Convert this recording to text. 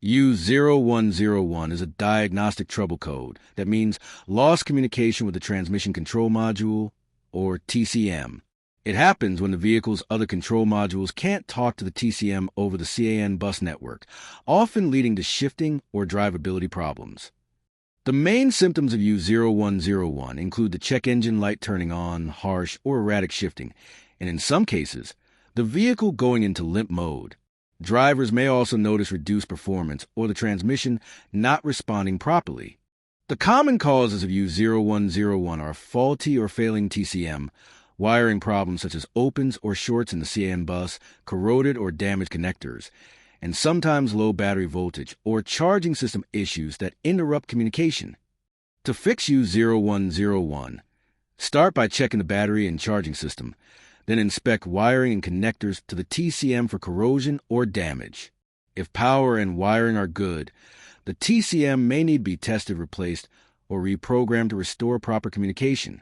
U0101 is a diagnostic trouble code. That means lost communication with the transmission control module, or TCM. It happens when the vehicle's other control modules can't talk to the TCM over the CAN bus network, often leading to shifting or drivability problems. The main symptoms of U0101 include the check engine light turning on, harsh or erratic shifting, and in some cases, the vehicle going into limp mode. Drivers may also notice reduced performance or the transmission not responding properly. The common causes of U0101 are faulty or failing TCM, wiring problems such as opens or shorts in the CAN bus, corroded or damaged connectors, and sometimes low battery voltage or charging system issues that interrupt communication. To fix U0101, start by checking the battery and charging system, then inspect wiring and connectors to the TCM for corrosion or damage. If power and wiring are good, the TCM may need to be tested, replaced, or reprogrammed to restore proper communication.